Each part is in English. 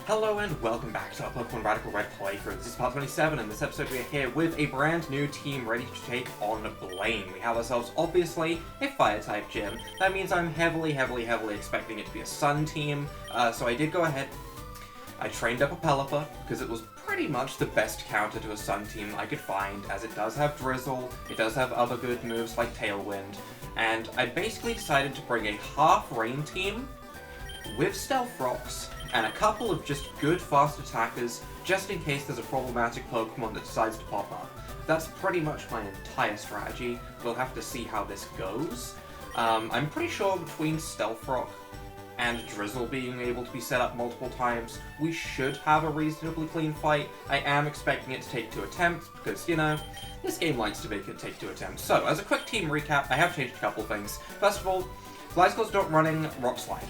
Hello and welcome back to our Pokemon Radical Red playthrough. This is part 27, and this episode we are here with a brand new team ready to take on Blaine. We have ourselves, obviously, a Fire-type gym. That means I'm heavily expecting it to be a Sun team, so I did go ahead. I trained up a Pelipper, because it was pretty much the best counter to a Sun team I could find, as it does have Drizzle, it does have other good moves like Tailwind, and I basically decided to bring a half-Rain team with Stealth Rocks, and a couple of just good fast attackers, just in case there's a problematic Pokemon that decides to pop up. That's pretty much my entire strategy. We'll have to see how this goes. I'm pretty sure between Stealth Rock and Drizzle being able to be set up multiple times, we should have a reasonably clean fight. I am expecting it to take 2 attempts, because, you know, this game likes to make it take 2 attempts. So, as a quick team recap, I have changed a couple things. First of all, Gliscors don't running Rock Slide.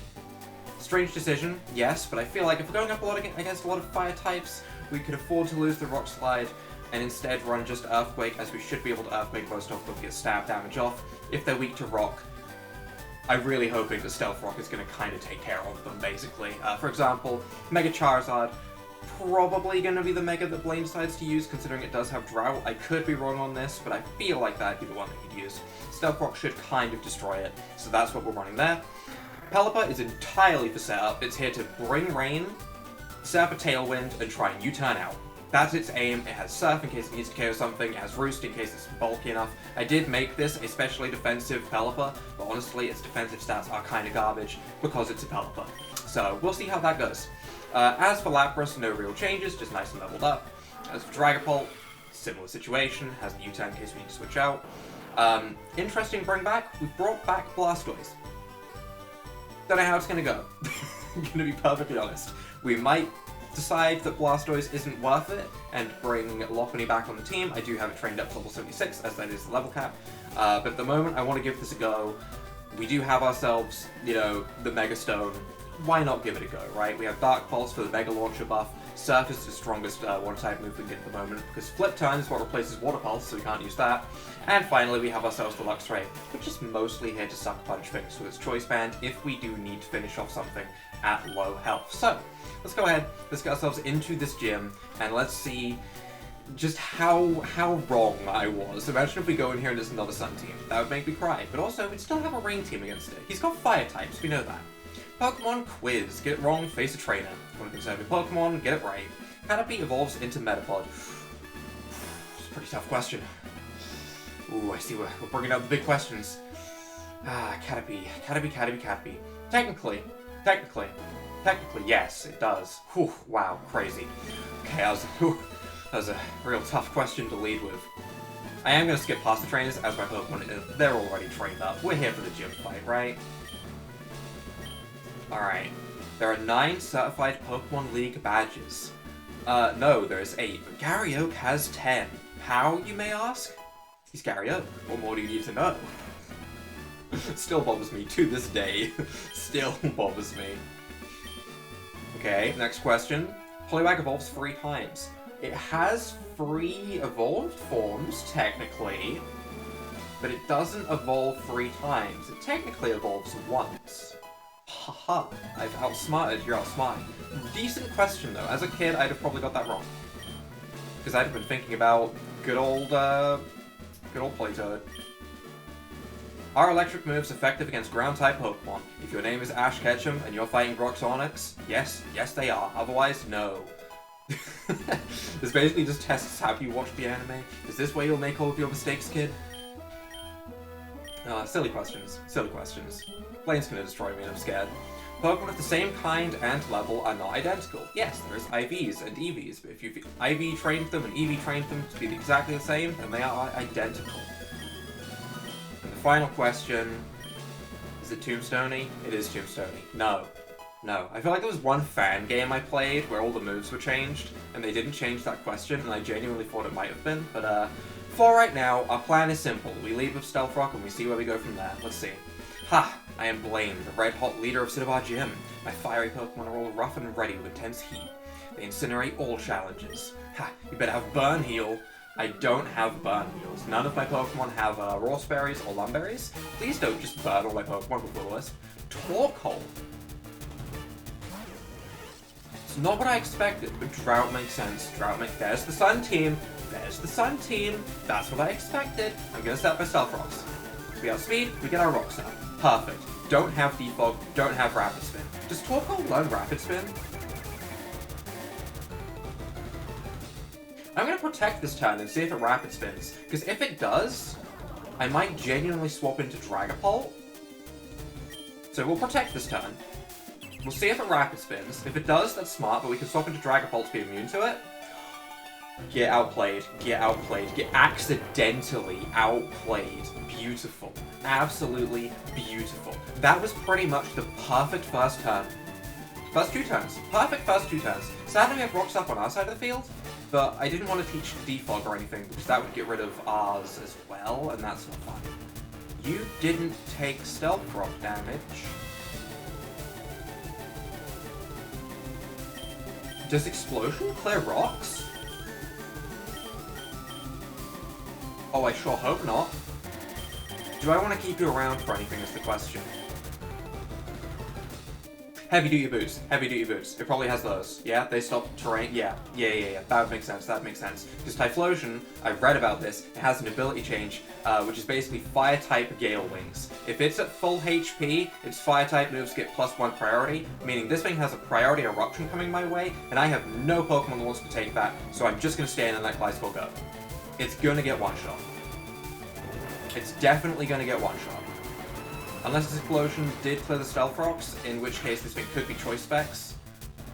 Strange decision, yes, but I feel like if we're going up against a lot of fire types, we could afford to lose the Rock Slide and instead run just Earthquake, as we should be able to Earthquake most of them to get stab damage off. If they're weak to Rock, I'm really hoping that Stealth Rock is going to kind of take care of them, basically. For example, Mega Charizard, probably going to be the Mega that Blaine decides to use, considering it does have Drought. I could be wrong on this, but I feel like that'd be the one that he'd use. Stealth Rock should kind of destroy it, so that's what we're running there. Pelipper is entirely for setup. It's here to bring rain, set up a Tailwind, and try and U-turn out. That's its aim. It has Surf in case it needs to KO something, it has Roost in case it's bulky enough. I did make this a specially defensive Pelipper, but honestly its defensive stats are kind of garbage because it's a Pelipper. So we'll see how that goes. As for Lapras, no real changes, just nice and leveled up. As for Dragapult, similar situation, has the U-turn in case we need to switch out. Interesting bring back, we've brought back Blastoise. Don't know how it's gonna go. I'm gonna be perfectly honest. We might decide that Blastoise isn't worth it and bring Lopunny back on the team. I do have it trained up to level 76, as that is the level cap. But at the moment, I want to give this a go. We do have ourselves, you know, the Mega Stone. Why not give it a go, right? We have Dark Pulse for the Mega Launcher buff. Surf is the strongest Water-type move we can get at the moment, because Flip Turn is what replaces Water Pulse, so we can't use that. And finally, we have ourselves the Luxray, which is mostly here to suck punch things with its Choice Band if we do need to finish off something at low health. So, let's go ahead, let's get ourselves into this gym, and let's see just how wrong I was. Imagine if we go in here and there's another Sun team. That would make me cry, but also, we'd still have a Rain team against it. He's got Fire types, we know that. Pokemon Quiz. Get it wrong, face a trainer. Want to conserve your Pokemon, get it right. Caterpie evolves into Metapod. It's a pretty tough question. Ooh, I see we're bringing up the big questions. Caterpie. Technically, yes, it does. Whew, wow, crazy. Okay, that was a real tough question to lead with. I am going to skip past the trainers, as my Pokemon, they're already trained up. We're here for the gym fight, right? Alright, there are 9 certified Pokemon League badges. No, there's 8, but Gary Oak has 10. How, you may ask? He's Gary Oak. What more do you need to know? Still bothers me to this day. Still bothers me. Okay, next question. Poliwag evolves 3 times. It has 3 evolved forms, technically, but it doesn't evolve 3 times. It technically evolves once. Haha, I've outsmarted, you're outsmarted. Decent question though. As a kid, I'd have probably got that wrong. Because I'd have been thinking about good old Playtoad. Are electric moves effective against ground-type Pokemon? If your name is Ash Ketchum and you're fighting Groxonix, yes they are. Otherwise, no. This basically just tests have you watched the anime. Is this where you'll make all of your mistakes, kid? Silly questions. Blaine's gonna destroy me and I'm scared. Pokemon of the same kind and level are not identical. Yes, there's IVs and EVs, but if you've IV trained them and EV trained them to be exactly the same, then they are identical. And the final question, is it Tombstone-y? It is Tombstone-y. No. I feel like there was one fan game I played where all the moves were changed, and they didn't change that question, and I genuinely thought it might have been, but for right now, our plan is simple. We lead with Stealth Rock and we see where we go from there. Let's see. Ha! I am Blaine, the red-hot leader of Cinnabar Gym. My fiery Pokemon are all rough and ready with intense heat. They incinerate all challenges. Ha! You better have Burn Heal. I don't have Burn Heals. None of my Pokemon have Raw Berries or Lumberries. Please don't just burn all my Pokemon with Will-O-Wisp. Torkoal. It's not what I expected, but Drought makes sense. There's the Sun team. There's the Sun team. That's what I expected. I'm gonna set up my Stealth Rocks. We outspeed, we get our rocks up. Perfect. Don't have Defog, don't have Rapid Spin. Does Torkoal learn Rapid Spin? I'm gonna protect this turn and see if it Rapid Spins, because if it does, I might genuinely swap into Dragapult. So we'll protect this turn. We'll see if it Rapid Spins. If it does, that's smart, but we can swap into Dragapult to be immune to it. Get outplayed. Get outplayed. Get accidentally outplayed. Beautiful. Absolutely beautiful. That was pretty much the perfect first turn. First 2 turns. Perfect first 2 turns. Sadly, we have rocks up on our side of the field, but I didn't want to teach Defog or anything, because that would get rid of ours as well, and that's not fun. You didn't take Stealth Rock damage. Does Explosion clear rocks? Oh, I sure hope not. Do I want to keep you around for anything is the question. Heavy duty boots. Heavy duty boots. It probably has those. Yeah, they stop terrain. Yeah. That would make sense. That makes sense. Because Typhlosion, I've read about this, it has an ability change, which is basically Fire type Gale Wings. If it's at full HP, its Fire type moves get +1 priority, meaning this thing has a priority eruption coming my way, and I have no Pokemon that wants to take that, so I'm just going to stand and let Gliscor go. It's going to get one-shot. It's definitely going to get one-shot. Unless this Explosion did clear the Stealth Rocks, in which case this thing could be Choice Specs.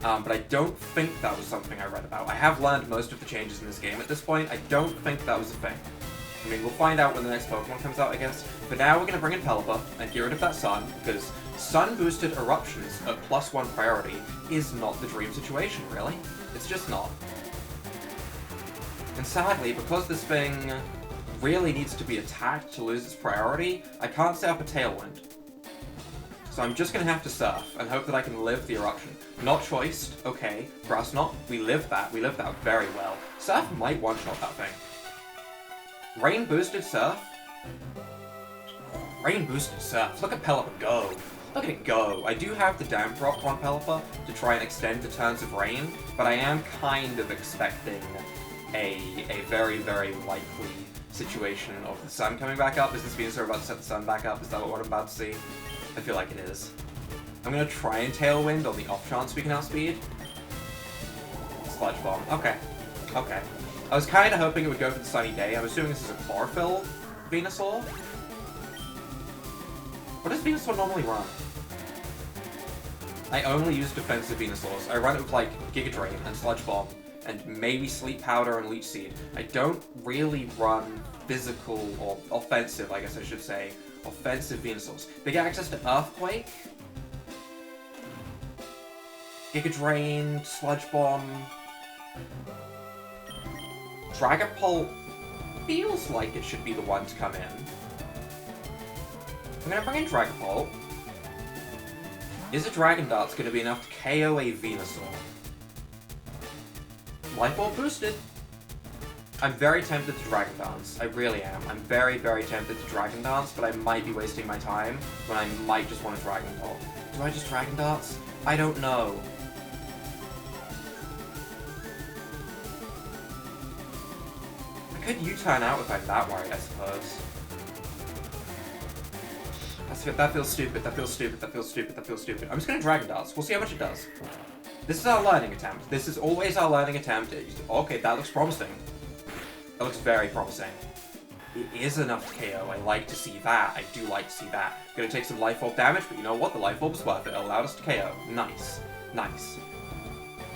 But I don't think that was something I read about. I have learned most of the changes in this game at this point. I don't think that was a thing. I mean, we'll find out when the next Pokemon comes out, I guess. For now, we're going to bring in Pelipper and get rid of that Sun, because Sun-boosted Eruptions at +1 priority is not the dream situation, really. It's just not. And sadly, because this thing really needs to be attacked to lose its priority, I can't set up a Tailwind. So I'm just going to have to Surf, and hope that I can live the Eruption. Not choiced, okay. Grass Knot, we lived that very well. Surf might one-shot that thing. Rain boosted Surf? Rain boosted Surf, look at Pelipper go. Look at it go. I do have the Damp Drop on Pelipper to try and extend the turns of Rain, but I am kind of expecting a very, very likely situation of the Sun coming back up. Is this Venusaur about to set the Sun back up? Is that what I'm about to see? I feel like it is. I'm gonna try and Tailwind on the off chance we can outspeed. Sludge Bomb. Okay. Okay. I was kind of hoping it would go for the Sunny Day. I'm assuming this is a Chlorophyll Venusaur. What does Venusaur normally run? I only use defensive Venusaurs. I run it with like Giga Drain and Sludge Bomb, and maybe Sleep Powder and Leech Seed. I don't really run physical, or offensive, I guess I should say, offensive Venusaurs. They get access to Earthquake, Giga Drain, Sludge Bomb. Dragapult feels like it should be the one to come in. I'm gonna bring in Dragapult. Is a Dragon Dart's gonna be enough to KO a Venusaur? Life Orb boosted. I'm very tempted to Dragon Dance. I really am. I'm very, very tempted to Dragon Dance, but I might be wasting my time when I might just want to Dragon Ball. Do I just Dragon Dance? I don't know. I could U-turn out if I'm that worried, I suppose. That feels stupid. That feels stupid. That feels stupid. That feels stupid. I'm just gonna Dragon Dance. We'll see how much it does. This is our learning attempt. This is always our learning attempt. Okay, that looks promising. That looks very promising. It is enough to KO. I like to see that. I do like to see that. Gonna take some Life Orb damage, but you know what? The Life Orb was worth it. It allowed us to KO. Nice. Nice.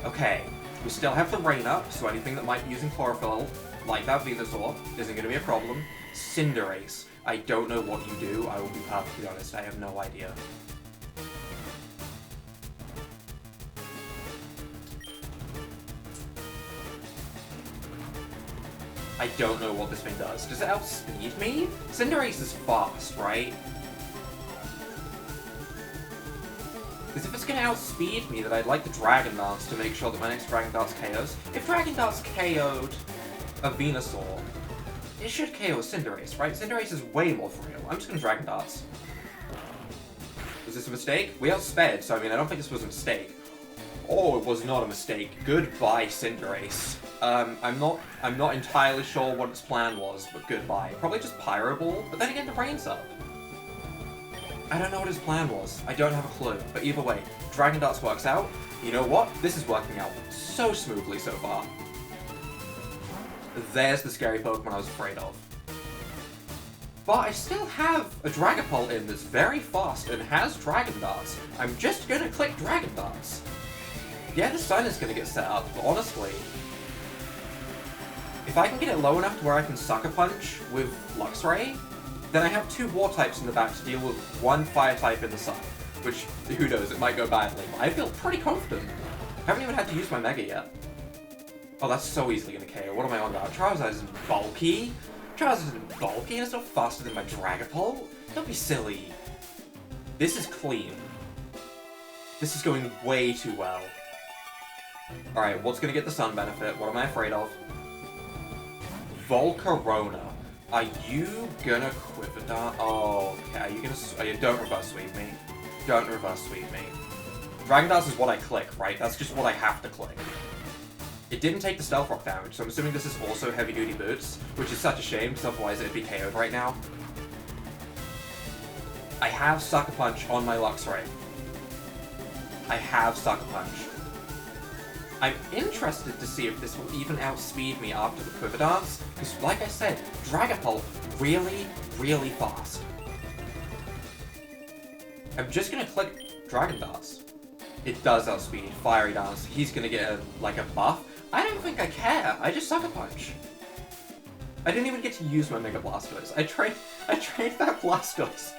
Okay. We still have the Rain up, so anything that might be using Chlorophyll, like that Venusaur, isn't gonna be a problem. Cinderace. I don't know what you do. I will be perfectly honest. I have no idea. I don't know what this thing does. Does it outspeed me? Cinderace is fast, right? Because if it's going to outspeed me, then I'd like the Dragon Dance to make sure that my next Dragon Dance KOs. If Dragon Dance KO'd a Venusaur, it should KO a Cinderace, right? Cinderace is way more for real. I'm just going to Dragon Dance. Was this a mistake? We outsped, so I mean, I don't think this was a mistake. Oh, it was not a mistake. Goodbye, Cinderace. I'm not entirely sure what its plan was, but goodbye. Probably just Pyro Ball, but then again, the rain's up. I don't know what his plan was. I don't have a clue. But either way, Dragon Darts works out. You know what? This is working out so smoothly so far. There's the scary Pokemon I was afraid of. But I still have a Dragapult in that's very fast and has Dragon Darts. I'm just gonna click Dragon Darts. Yeah, the sun is gonna get set up, but honestly, if I can get it low enough to where I can Sucker Punch with Luxray, then I have 2 War types in the back to deal with 1 Fire type in the sun. Which, who knows, it might go badly, but I feel pretty confident. I haven't even had to use my Mega yet. Oh, that's so easily gonna KO. What am I on about? Charizard isn't bulky. Charizard isn't bulky and it's not faster than my Dragapult. Don't be silly. This is clean. This is going way too well. Alright, what's gonna get the sun benefit? What am I afraid of? Volcarona. Are you gonna Quiver Dart? Oh, okay. Are you gonna... don't reverse sweep me. Don't reverse sweep me. Dragon Darts is what I click, right? That's just what I have to click. It didn't take the Stealth Rock damage, so I'm assuming this is also Heavy Duty Boots, which is such a shame, because otherwise it'd be KO'd right now. I have Sucker Punch on my Luxray. I have Sucker Punch. I'm interested to see if this will even outspeed me after the Quiver Dance, because like I said, Dragapult really, really fast. I'm just gonna click Dragon Darts. It does outspeed Fiery Dance. He's gonna get like a buff. I don't think I care. I just Sucker Punch. I didn't even get to use my Mega Blastoise. I trained that Blastoise.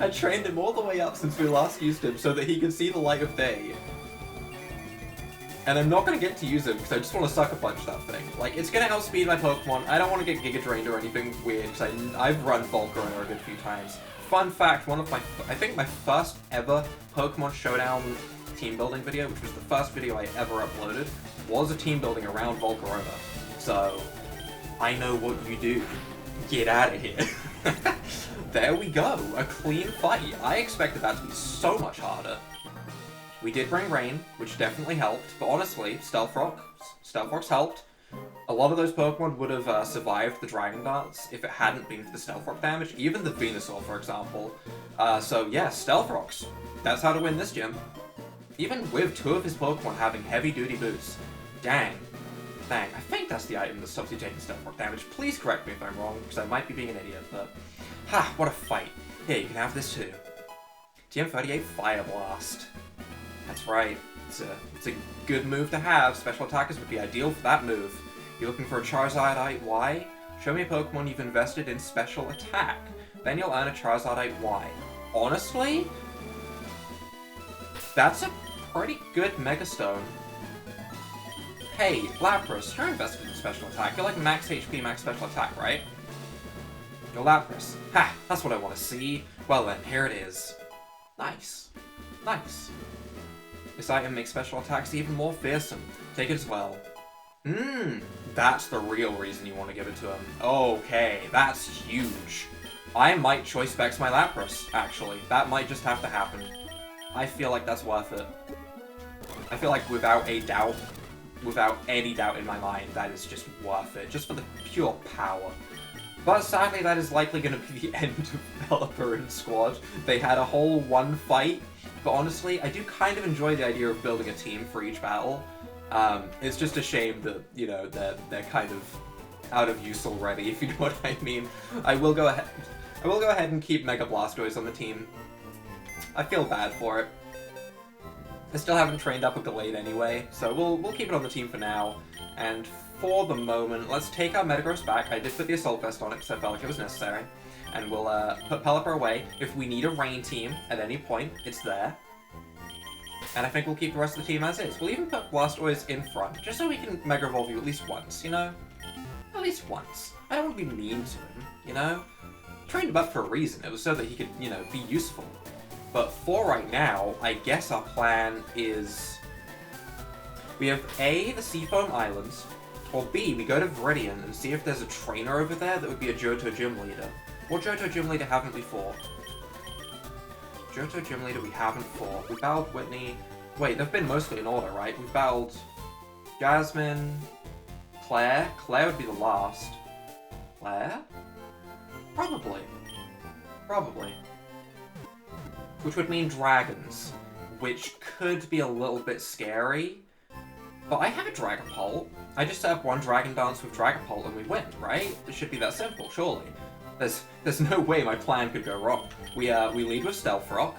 I trained him all the way up since we last used him so that he could see the light of day. And I'm not going to get to use him because I just want to Sucker Punch that thing. Like, it's going to outspeed my Pokemon. I don't want to get Giga Drained or anything weird because I've run Volcarona a good few times. Fun fact, one of my, I think my first ever Pokemon Showdown team building video, which was the first video I ever uploaded, was a team building around Volcarona. So, I know what you do. Get out of here. There we go, a clean fight. I expected that to be so much harder. We did bring Rain, which definitely helped, but honestly, Stealth Rocks helped. A lot of those Pokemon would have survived the Dragon Darts if it hadn't been for the Stealth Rock damage, even the Venusaur, for example. So yeah, Stealth Rocks. That's how to win this gym. Even with 2 of his Pokemon having heavy-duty boots. Dang. I think that's the item that stops you taking Stealth Rock damage. Please correct me if I'm wrong, because I might be being an idiot, but... Ha! What a fight. Here, you can have this too. TM38 Fire Blast. That's right. It's a good move to have. Special attackers would be ideal for that move. You're looking for a Charizardite Y? Show me a Pokemon you've invested in special attack. Then you'll earn a Charizardite Y. Honestly? That's a pretty good Megastone. Hey, Lapras, you're invested in special attack. You're like max HP, max special attack, right? You're Lapras. Ha! That's what I want to see. Well then, here it is. Nice. Nice. This item makes special attacks even more fearsome. Take it as well. That's the real reason you want to give it to him. Okay, that's huge. I might Choice Specs my Lapras, actually. That might just have to happen. I feel like that's worth it. I feel like without a doubt, without any doubt in my mind, that is just worth it. Just for the pure power. But sadly, that is likely going to be the end of Developer and Squad. They had a whole 1 fight. But honestly, I do kind of enjoy the idea of building a team for each battle. It's just a shame that, you know, they're kind of out of use already, if you know what I mean. I will go ahead and keep Mega Blastoise on the team. I feel bad for it. I still haven't trained up a Gallade anyway, so we'll keep it on the team for now. And for the moment, let's take our Metagross back. I did put the Assault Vest on it because I felt like it was necessary. And we'll put Pelipper away. If we need a Rain team at any point, it's there. And I think we'll keep the rest of the team as is. We'll even put Blastoise in front, just so we can Mega Evolve you at least once, you know? At least once. I don't want to be mean to him, you know? Trained him up for a reason. It was so that he could, you know, be useful. But for right now, I guess our plan is... We have A, the Seafoam Islands, or B, we go to Viridian and see if there's a trainer over there that would be a Johto Gym Leader. What Johto Gym Leader haven't we fought? Johto Gym Leader we haven't fought. We battled Whitney. Wait, they've been mostly in order, right? We've battled Jasmine, Claire. Claire would be the last. Claire? Probably. Probably. Which would mean dragons, which could be a little bit scary. But I have a Dragapult. I just have one Dragon Dance with Dragapult and we win, right? It should be that simple, surely. There's no way my plan could go wrong. We lead with Stealth Rock,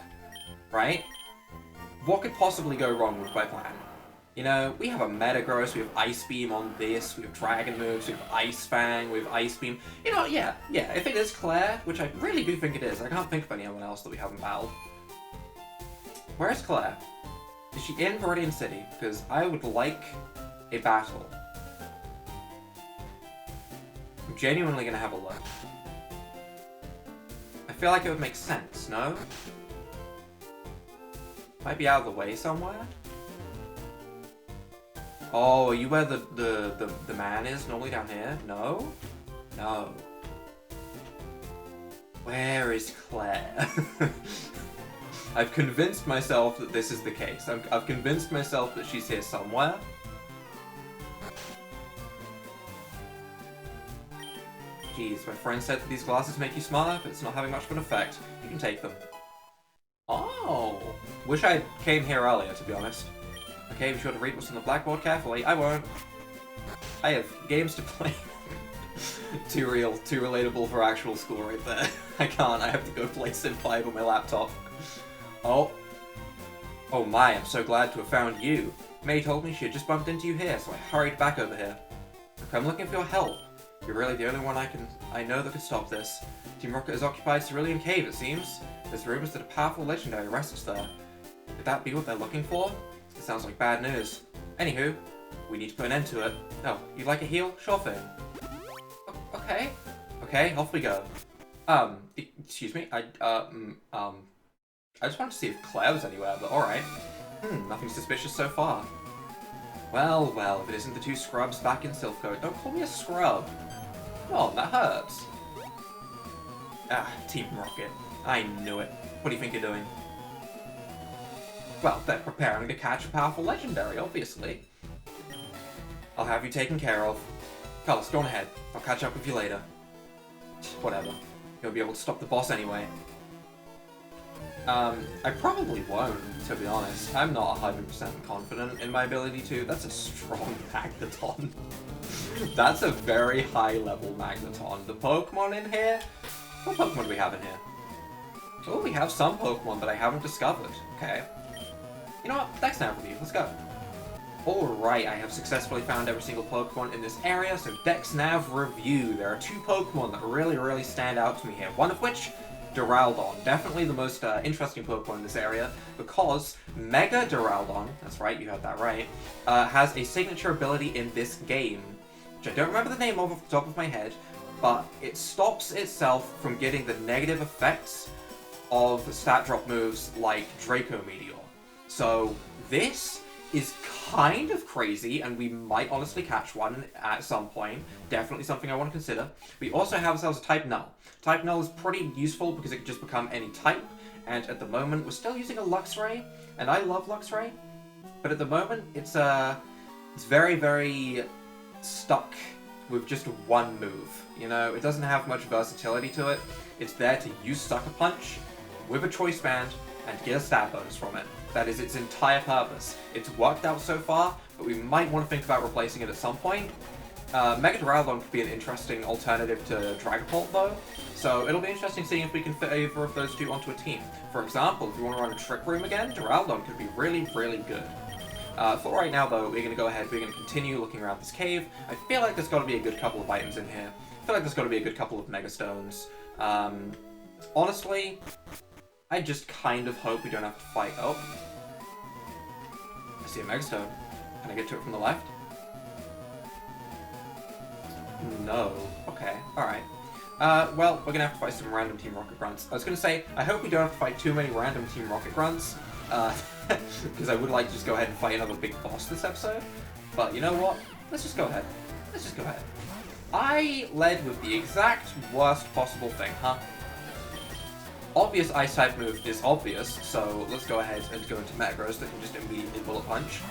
right? What could possibly go wrong with my plan? You know, we have a Metagross, we have Ice Beam on this, we have Dragon moves, we have Ice Fang, we have Ice Beam. You know, yeah, if it is Claire, which I really do think it is, I can't think of anyone else that we haven't battled. Where's Claire? Is she in Viridian City? Because I would like a battle. I'm genuinely gonna have a look. I feel like it would make sense, no? Might be out of the way somewhere? Oh, are you where the man is? Normally down here? No? No. Where is Claire? I've convinced myself that this is the case. I've convinced myself that she's here somewhere. Jeez, my friend said that these glasses make you smarter, but it's not having much of an effect. You can take them. Oh! Wish I came here earlier, to be honest. Okay, be sure to read what's on the blackboard carefully. I won't. I have games to play. Too relatable for actual school right there. I can't, I have to go play Civ 5 on my laptop. Oh. Oh my, I'm so glad to have found you. May told me she had just bumped into you here, so I hurried back over here. I'm looking for your help. You're really the only one I know that could stop this. Team Rocket has occupied Cerulean Cave, it seems. There's rumors that a powerful legendary rests there. Could that be what they're looking for? It sounds like bad news. Anywho, we need to put an end to it. Oh, you'd like a heal? Sure thing. Okay. Okay, off we go. Excuse me, I just wanted to see if Claire was anywhere, but alright. Nothing suspicious so far. Well, well, if it isn't the two scrubs back in Silphcoat. Don't call me a scrub. Oh, that hurts. Ah, Team Rocket. I knew it. What do you think you're doing? Well, they're preparing to catch a powerful legendary, obviously. I'll have you taken care of. Carlos, go on ahead. I'll catch up with you later. Whatever. You'll be able to stop the boss anyway. I probably won't, to be honest. I'm not 100% confident in my ability to. That's a strong Magneton. That's a very high-level Magneton. The Pokemon in here? What Pokemon do we have in here? Oh, we have some Pokemon that I haven't discovered. Okay. You know what? Dex Nav review. Let's go. Alright, I have successfully found every single Pokemon in this area, so Dex Nav review. There are two Pokemon that really stand out to me here. One of which, Duraludon. Definitely the most interesting Pokemon in this area, because Mega Duraludon, that's right, you heard that right, has a signature ability in this game, which I don't remember the name of off the top of my head, but it stops itself from getting the negative effects of stat drop moves like Draco Meteor. So this is kind of crazy, and we might honestly catch one at some point. Definitely something I want to consider. We also have ourselves a Type Null. Type Null is pretty useful because it can just become any type, and at the moment we're still using a Luxray, and I love Luxray, but at the moment it's very stuck with just one move. You know, it doesn't have much versatility to it. It's there to use Sucker Punch with a Choice Band and get a stat bonus from it. That is its entire purpose. It's worked out so far, but we might want to think about replacing it at some point. Mega Duraludon could be an interesting alternative to Dragapult though, so it'll be interesting seeing if we can fit either of those two onto a team. For example, if you want to run a Trick Room again, Duraludon could be really good. For right now though, we're going to go ahead, we're going to continue looking around this cave. I feel like there's got to be a good couple of items in here. I feel like there's got to be a good couple of Mega Stones. Honestly, I just kind of hope we don't have to fight. Oh. I see a Megastone. Can I get to it from the left? No. Okay, alright. Well, we're gonna have to fight some random Team Rocket grunts. I was gonna say, I hope we don't have to fight too many random Team Rocket grunts, because I would like to just go ahead and fight another big boss this episode. But you know what? Let's just go ahead. Let's just go ahead. I led with the exact worst possible thing, huh? obvious Ice-type move is obvious, so let's go ahead and go into Macros that can just immediately Bullet Punch.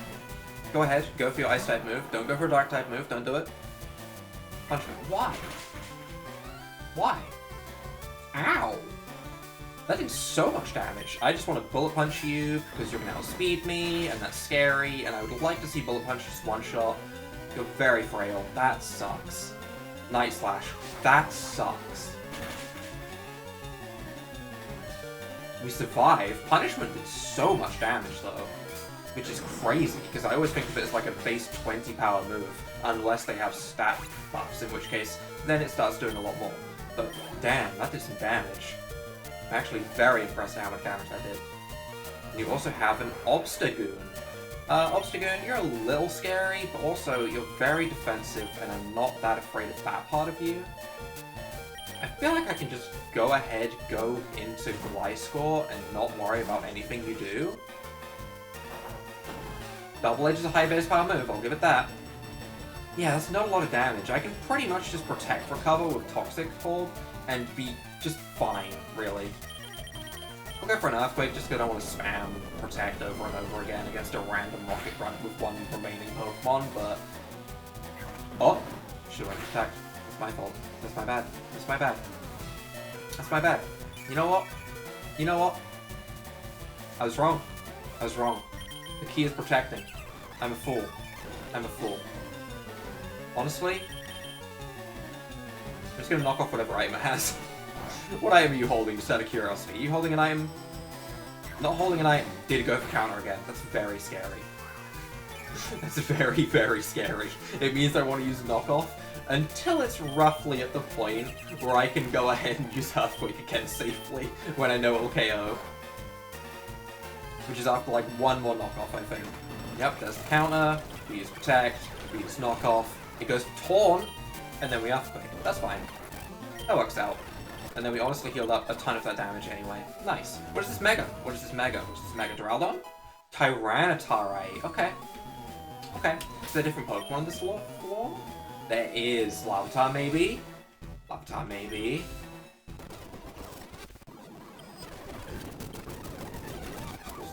Go ahead, go for your Ice-type move. Don't go for a Dark-type move, don't do it. Punch me. Why? Why? Ow! That did so much damage. I just want to Bullet Punch you because you're going to outspeed me, and that's scary, and I would like to see Bullet Punch just one-shot. You're very frail. That sucks. Night Slash. That sucks. We survive. Punishment did so much damage, though. Which is crazy, because I always think of it as like a base 20 power move, unless they have stat buffs, in which case, then it starts doing a lot more. But damn, that did some damage. I'm actually very impressed at how much damage that did. And you also have an Obstagoon. Obstagoon, you're a little scary, but also you're very defensive, and I'm not that afraid of that part of you. I feel like I can just go ahead, go into Gliscor, and not worry about anything you do. Double Edge is a high base power move, I'll give it that. Yeah, that's not a lot of damage. I can pretty much just Protect Recover with Toxic Orb and be just fine, really. I'll go for an Earthquake just because I don't want to spam Protect over and over again against a random Rocket Grunt with one remaining Pokemon, but... Oh! Should've went Protect. That's my fault. That's my bad. That's my bad. That's my bad. You know what? You know what? I was wrong. I was wrong. The key is protecting. I'm a fool. I'm a fool. Honestly, I'm just gonna knock off whatever item it has. What item are you holding, just out of curiosity? Are you holding an item? Not holding an item. Did go for counter again. That's very scary. That's very, very scary. It means I want to use knockoff until it's roughly at the point where I can go ahead and use Earthquake again safely when I know it will KO. Which is after like one more knockoff, I think. Yep, there's the counter, we use Protect, we use knockoff, it goes for Taunt, and then we Earthquake. That's fine. That works out. And then we honestly healed up a ton of that damage anyway. Nice. What is this Mega? What is this Mega? What is this Mega? Duraludon? Tyranitar. Okay. Okay. Is there a different Pokemon in this floor? There is. Larvitar, maybe? Larvitar, maybe.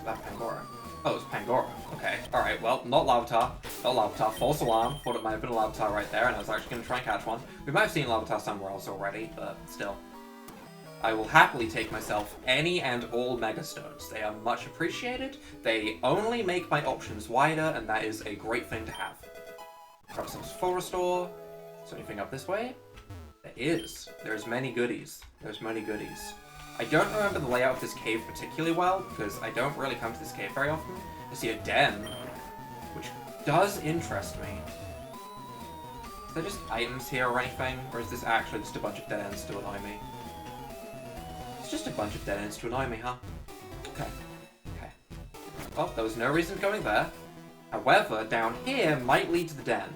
That Pangoro. Oh, it's Pangoro. Okay. Alright, well, not Larvitar. Not Larvitar. False alarm. Thought it might have been a Larvitar right there, and I was actually going to try and catch one. We might have seen Larvitar somewhere else already, but still. I will happily take myself any and all Mega Stones. They are much appreciated. They only make my options wider, and that is a great thing to have. Grab some Full Restore. Is there anything up this way? There is. There's many goodies. There's many goodies. I don't remember the layout of this cave particularly well, because I don't really come to this cave very often. I see a den, which does interest me. Is there just items here or anything? Or is this actually just a bunch of dead ends to annoy me? It's just a bunch of dead ends to annoy me, huh? Okay. Okay. Well, there was no reason going there. However, down here might lead to the den.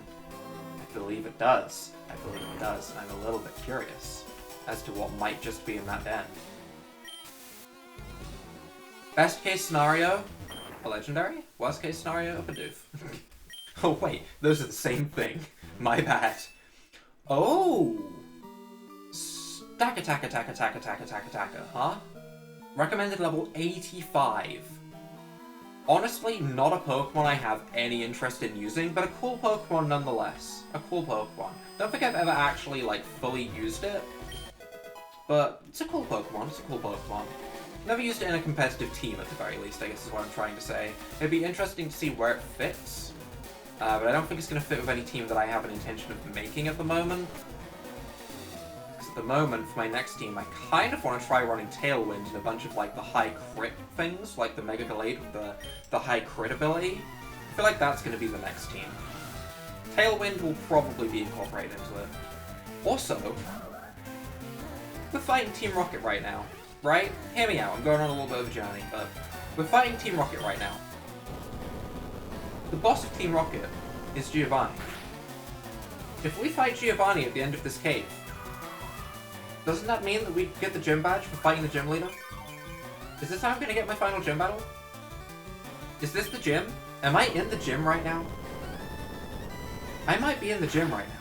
I believe it does. I believe it does, and I'm a little bit curious as to what might just be in that den. Best case scenario, a legendary. Worst case scenario, a Bidoof. Oh wait, those are the same thing. My bad. Oh! Stack attack, attack, attack, attack, attack, attacker, huh? Recommended level 85. Honestly, not a Pokemon I have any interest in using, but a cool Pokemon nonetheless. A cool Pokemon. Don't think I've ever actually, like, fully used it. But it's a cool Pokemon, it's a cool Pokemon. Never used it in a competitive team at the very least, I guess is what I'm trying to say. It'd be interesting to see where it fits. But I don't think it's going to fit with any team that I have an intention of making at the moment. Because at the moment, for my next team, I kind of want to try running Tailwind and a bunch of like the high crit things, like the Mega Gallade with the high crit ability. I feel like that's going to be the next team. Tailwind will probably be incorporated into it. Also, we're fighting Team Rocket right now, right? Hear me out, I'm going on a little bit of a journey, but we're fighting Team Rocket right now. The boss of Team Rocket is Giovanni. If we fight Giovanni at the end of this cave, doesn't that mean that we get the gym badge for fighting the gym leader? Is this how I'm going to get my final gym battle? Is this the gym? Am I in the gym right now? I might be in the gym right now.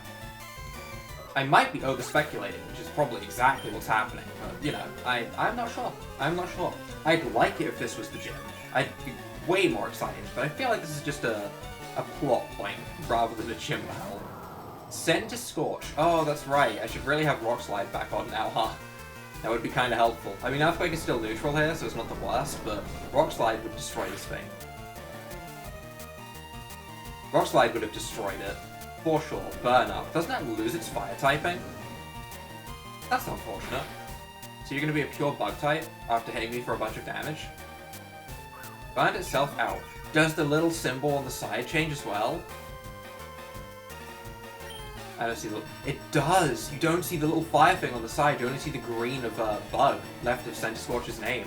I might be over-speculating, which is probably exactly what's happening, but, you know, I'm not sure. I'm not sure. I'd like it if this was the gym. I'd be way more excited, but I feel like this is just a plot point rather than a gym battle. Send to Scorch. Oh, that's right. I should really have Rock Slide back on now, huh? That would be kind of helpful. I mean, Earthquake is still neutral here, so it's not the worst, but Rock Slide would destroy this thing. Rock Slide would have destroyed it. For sure. Burn Up. Doesn't that lose its fire typing? That's unfortunate. So you're going to be a pure bug type after hitting me for a bunch of damage? Burned itself out. Does the little symbol on the side change as well? I don't see the... It does! You don't see the little fire thing on the side, you only see the green of Bug left of Center Scorch's name.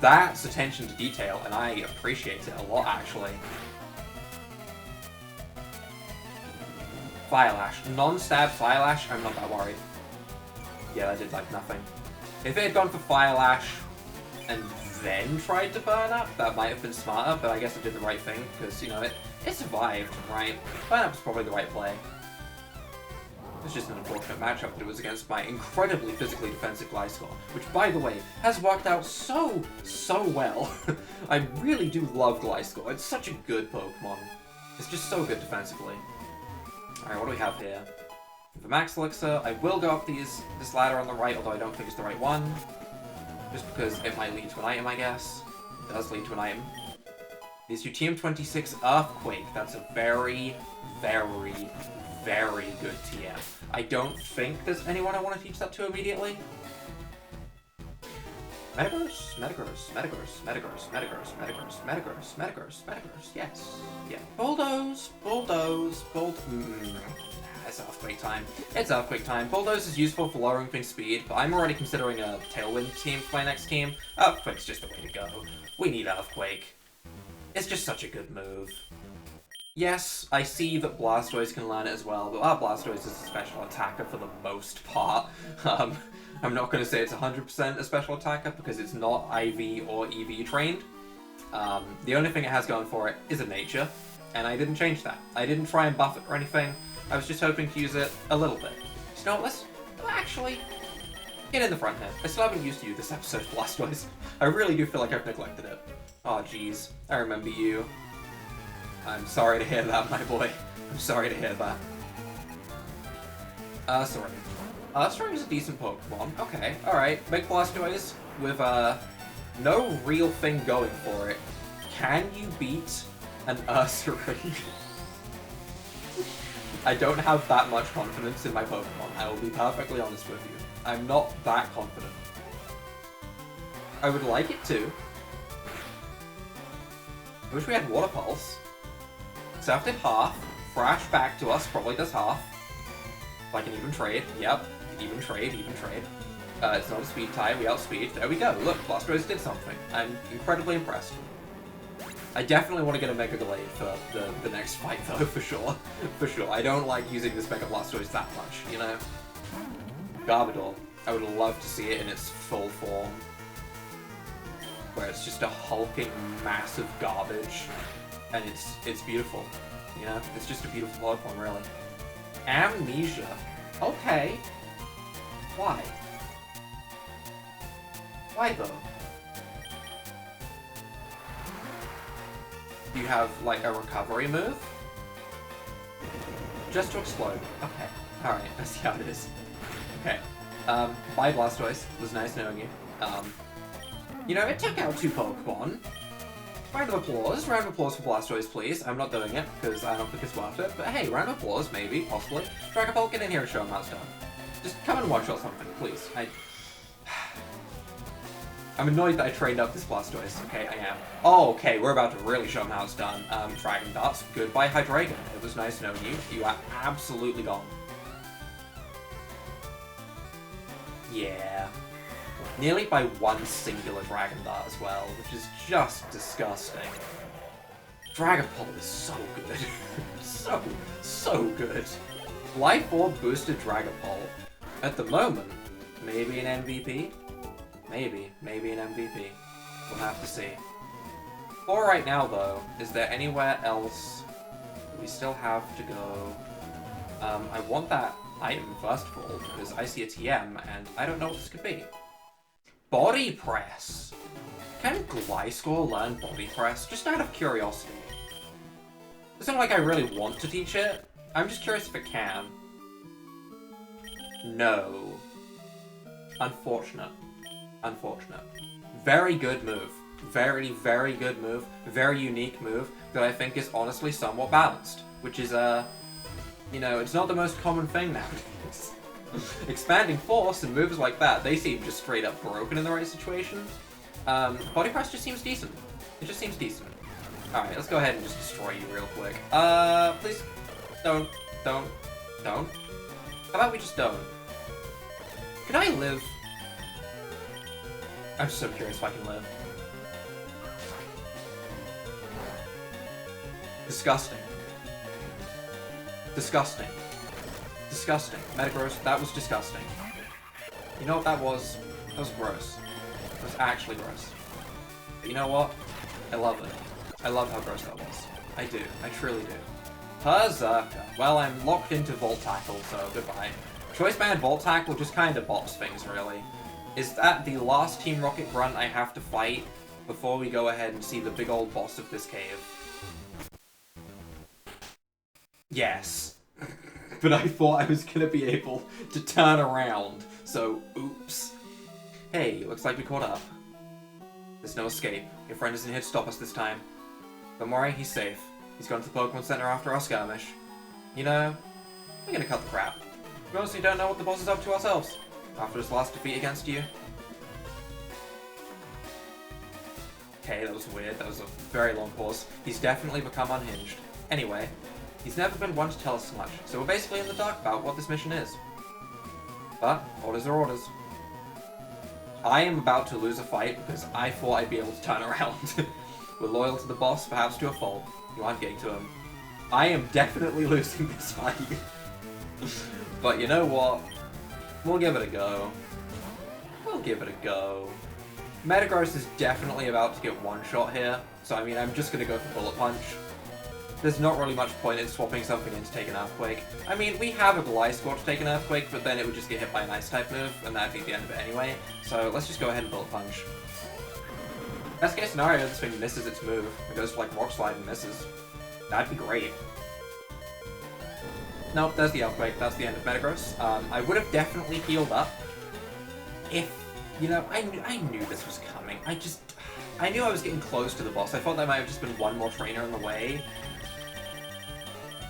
That's attention to detail, and I appreciate it a lot, actually. Fire Lash. Non-stab Fire Lash, I'm not that worried. Yeah, that did like nothing. If it had gone for Fire Lash and then tried to Burn Up, that might have been smarter, but I guess it did the right thing, because, you know, it survived, right? Burn Up was probably the right play. It's just an unfortunate matchup that it was against my incredibly physically defensive Gliscor, which, by the way, has worked out so well. I really do love Gliscor. It's such a good Pokemon. It's just so good defensively. Alright, what do we have here? For Max Elixir, I will go up this ladder on the right, although I don't think it's the right one. Just because it might lead to an item, I guess. It does lead to an item. Is your TM26 Earthquake. That's a very, very, very good TM. I don't think there's anyone I want to teach that to immediately. Metagross, Metagross, Metagross, Metagross, Metagross, Metagross, Metagross, Metagross, Metagross, yes. Yeah. Bulldoze, Bulldoze, It's Earthquake time. It's Earthquake time. Bulldoze is useful for lowering things speed, but I'm already considering a Tailwind team for my next team. Earthquake's just the way to go. We need Earthquake. It's just such a good move. Yes, I see that Blastoise can learn it as well, but our Blastoise is a special attacker for the most part. I'm not going to say it's 100% a special attacker because it's not IV or EV trained. The only thing it has going for it is a nature, and I didn't change that. I didn't try and buff it or anything. I was just hoping to use it a little bit. So, you know what, let's actually get in the front here. I still haven't used you this episode, Blastoise. I really do feel like I've neglected it. Oh, jeez. I remember you. I'm sorry to hear that, my boy. I'm sorry to hear that. Sorry. Ursaring is a decent Pokemon. Okay, alright. Big Blastoise with, no real thing going for it. Can you beat an Ursaring? I don't have that much confidence in my Pokemon. I will be perfectly honest with you. I'm not that confident. I would like it to. I wish we had Water Pulse. Surf did half. Thrash back to us probably does half. Like an even trade. Yep. Even trade, even trade. It's not a speed tie, we outspeed. There we go. Look, Blastoise did something. I'm incredibly impressed. I definitely want to get a Mega Glade for the next fight though, for sure. For sure. I don't like using this Mega Blastoise that much, you know? Garbodor. I would love to see it in its full form. Where it's just a hulking mass of garbage. And it's beautiful. You know? It's just a beautiful Pokemon, really. Amnesia. Okay. Why? Why though? You have like a recovery move? Just to explode. Okay. Alright, I see how it is. Okay. Bye Blastoise. It was nice knowing you. You know, it took out 2 Pokemon. Round of applause. Round of applause for Blastoise, please. I'm not doing it, because I don't think it's worth it. But hey, round of applause, maybe, possibly. Dragapult, get in here and show him how it's done. Just come and watch or something, please. I'm annoyed that I trained up this Blastoise. Okay, I am. Oh, okay, we're about to really show him how it's done. Dragon Darts. Goodbye, Hydreigon. It was nice knowing you. You are absolutely gone. Yeah. Nearly by 1 singular Dragon Dart as well, which is just disgusting. Dragapult is so good. so good. Life Orb boosted Dragapult. At the moment, maybe an MVP? Maybe an MVP. We'll have to see. For right now, though, is there anywhere else we still have to go? I want that item, first of all, because I see a TM, and I don't know what this could be. Body Press! Can Gliscor learn Body Press? Just out of curiosity. It's not like I really want to teach it. I'm just curious if it can. No. Unfortunate. Unfortunate. Very good move. Very, very good move. Very unique move that I think is honestly somewhat balanced. Which is, you know, it's not the most common thing nowadays. Expanding Force and moves like that, they seem just straight up broken in the right situation. Body Press just seems decent. It just seems decent. Alright, let's go ahead and just destroy you real quick. Please. Don't. How about we just don't? Can I live? I'm so curious if I can live. Disgusting. Disgusting. Disgusting. Metagross, that was disgusting. You know what that was? That was gross. That was actually gross. But you know what? I love it. I love how gross that was. I do. I truly do. Berserker. Well, I'm locked into Volt Tackle, so goodbye. Choice Band Volt Tackle just kind of bops things, really. Is that the last Team Rocket grunt I have to fight before we go ahead and see the big old boss of this cave? Yes. But I thought I was gonna be able to turn around, so oops. Hey, looks like we caught up. There's no escape. Your friend isn't here to stop us this time. Don't worry, he's safe. He's gone to the Pokemon Center after our skirmish. You know, we're gonna cut the crap. We honestly don't know what the boss is up to ourselves. After his last defeat against you. Okay, that was weird. That was a very long pause. He's definitely become unhinged. Anyway, he's never been one to tell us much, so we're basically in the dark about what this mission is. But, orders are orders. I am about to lose a fight because I thought I'd be able to turn around. We're loyal to the boss, perhaps to a fault. You aren't getting to him. I am definitely losing this fight. But you know what? We'll give it a go. We'll give it a go. Metagross is definitely about to get one shot here, so I mean, I'm just gonna go for Bullet Punch. There's not really much point in swapping something in to take an Earthquake. I mean, we have a Gliscor to take an Earthquake, but then it would just get hit by an Ice-type move, and that'd be the end of it anyway. So let's just go ahead and Bullet Punch. Best case scenario, this thing misses its move. It goes for like Rock Slide and misses. That'd be great. Nope, there's the Earthquake. That's the end of Metagross. I would have definitely healed up if, you know, I knew this was coming. I knew I was getting close to the boss. I thought there might have just been one more trainer in the way.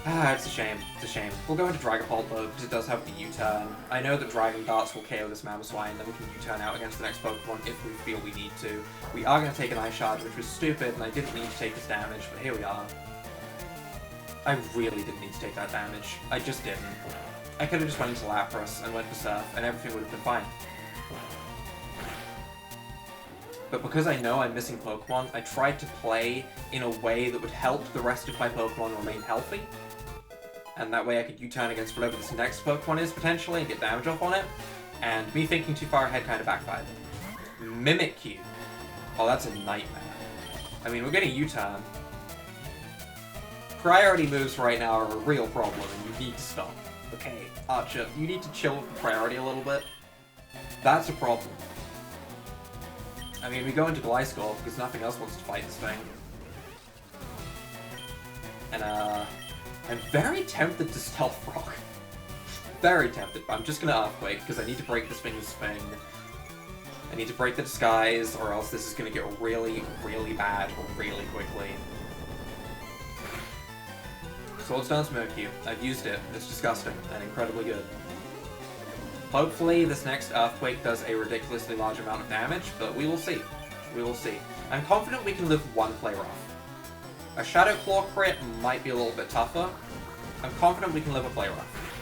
Ah, it's a shame. It's a shame. We'll go into Dragapult though, because it does have the U-turn. I know that Dragon Darts will KO this Mamoswine, and then we can U-turn out against the next Pokemon if we feel we need to. We are going to take an Ice Shard, which was stupid, and I didn't need to take this damage, but here we are. I really didn't need to take that damage. I just didn't. I could have just went into Lapras and went for Surf, and everything would have been fine. But because I know I'm missing Pokemon, I tried to play in a way that would help the rest of my Pokemon remain healthy. And that way I could U-turn against whatever this next Pokemon is, potentially, and get damage off on it. And me thinking too far ahead kind of backfired. Mimikyu. Oh, that's a nightmare. I mean, we're getting U-turn. Priority moves right now are a real problem, and you need to stop. Okay, Archer, you need to chill with the priority a little bit. That's a problem. I mean, we go into Gliscor because nothing else wants to fight this thing. And, I'm very tempted to Stealth Rock. Very tempted, but I'm just gonna Earthquake because I need to break this thing's thing. I need to break the disguise, or else this is gonna get really, really bad really quickly. Swords Dance Mimikyu. I've used it. It's disgusting and incredibly good. Hopefully this next Earthquake does a ridiculously large amount of damage, but we will see. We will see. I'm confident we can live one play rough. A Shadow Claw crit might be a little bit tougher. I'm confident we can live a play rough.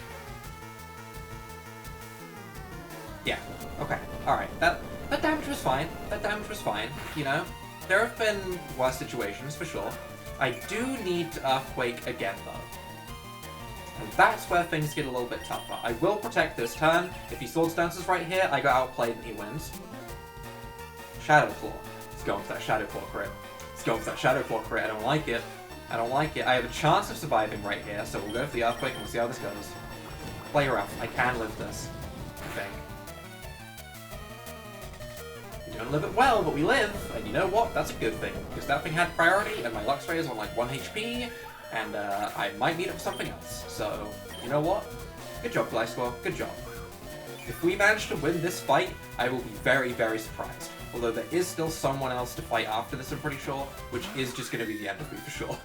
Yeah, okay, alright. That damage was fine. That damage was fine, you know? There have been worse situations, for sure. I do need to Earthquake again, though. And that's where things get a little bit tougher. I will protect this turn. If he Swords Dances right here, I got outplayed and he wins. Shadow Claw. Let's go into that Shadow Claw crit. Let's go for that Shadow Claw crit. I don't like it. I don't like it. I have a chance of surviving right here, so we'll go for the Earthquake and we'll see how this goes. Play rough. I can live this. I think. We don't live it well, but we live, and you know what? That's a good thing, because that thing had priority, and my Lux Ray is on like 1 HP, and I might need it for something else. So, you know what? Good job, Fly Squall. Good job. If we manage to win this fight, I will be very, very surprised. Although there is still someone else to fight after this, I'm pretty sure, which is just going to be the end of me for sure.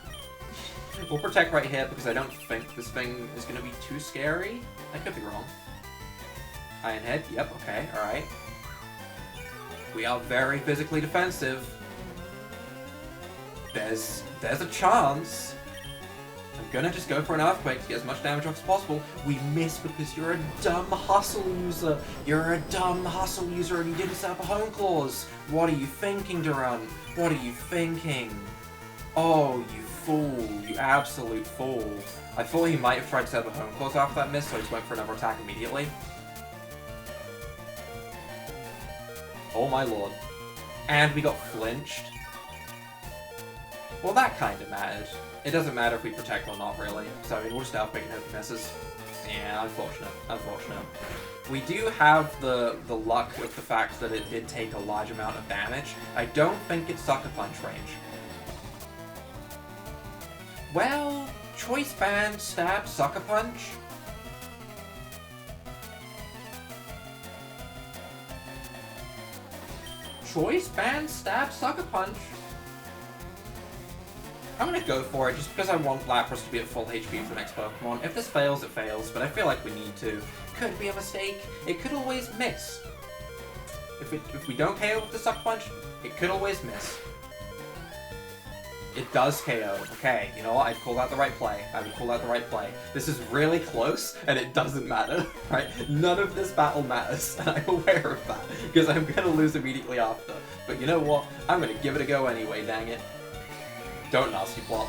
We'll protect right here, because I don't think this thing is going to be too scary. I could be wrong. Iron Head, yep, okay, alright. We are very physically defensive. There's a chance. I'm gonna just go for an Earthquake to get as much damage off as possible. We miss because you're a dumb hustle user. You're a dumb hustle user and you didn't set up a Home Clause. What are you thinking, Durant? What are you thinking? Oh, you fool. You absolute fool. I thought he might have tried to set up a Home Clause after that miss, so I just went for another attack immediately. Oh my lord. And we got flinched. Well, that kind of mattered. It doesn't matter if we protect or not, really. So, I mean, we'll just Earthquake and hope he misses. Yeah, unfortunate. Unfortunate. We do have the luck of the fact that it did take a large amount of damage. I don't think it's Sucker Punch range. Well, Choice Band, Stab, Sucker Punch. Choice Band, Stab, Sucker Punch. I'm gonna go for it just because I want Lapras to be at full HP for the next Pokemon. If this fails, it fails, but I feel like we need to. Could be a mistake. It could always miss. If we don't KO with the Sucker Punch, it could always miss. It does KO. Okay, you know what? I'd call that the right play. I would call that the right play. This is really close, and it doesn't matter, right? None of this battle matters, and I'm aware of that, because I'm gonna lose immediately after. But you know what? I'm gonna give it a go anyway, dang it. Don't nasty plot.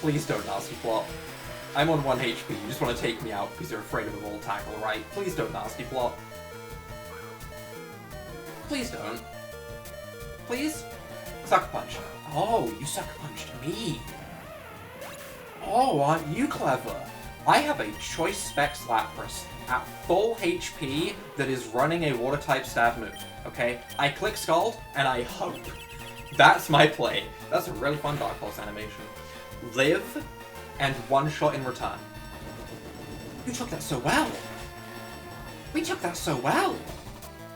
Please don't nasty plot. I'm on 1 HP, you just want to take me out because you're afraid of a roll tackle, right? Please don't nasty plot. Please don't. Please? Sucker Punch. Oh, you Sucker Punched me. Oh, aren't you clever? I have a Choice Specs Lapras at full HP that is running a Water-type stab move, okay? I click Scald, and I hope. That's my play. That's a really fun Dark Pulse animation. Live, and one shot in return. You took that so well. We took that so well.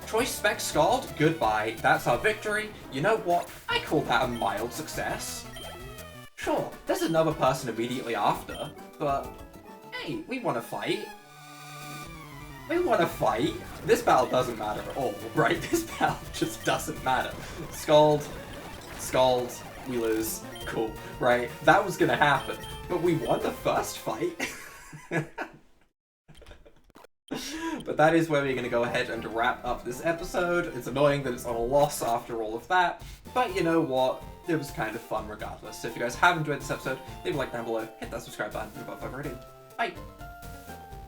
Choice Spec Scald, goodbye. That's our victory. You know what? I call that a mild success. Sure, there's another person immediately after, but hey, we want to fight. We want to fight. This battle doesn't matter at all, right? This battle just doesn't matter. Scald, we lose. Cool, right? That was gonna happen, but we won the first fight. But that is where we're going to go ahead and wrap up this episode. It's annoying that it's on a loss after all of that, but you know what? It was kind of fun regardless. So if you guys have enjoyed this episode, leave a like down below, hit that subscribe button, and without further ado, bye!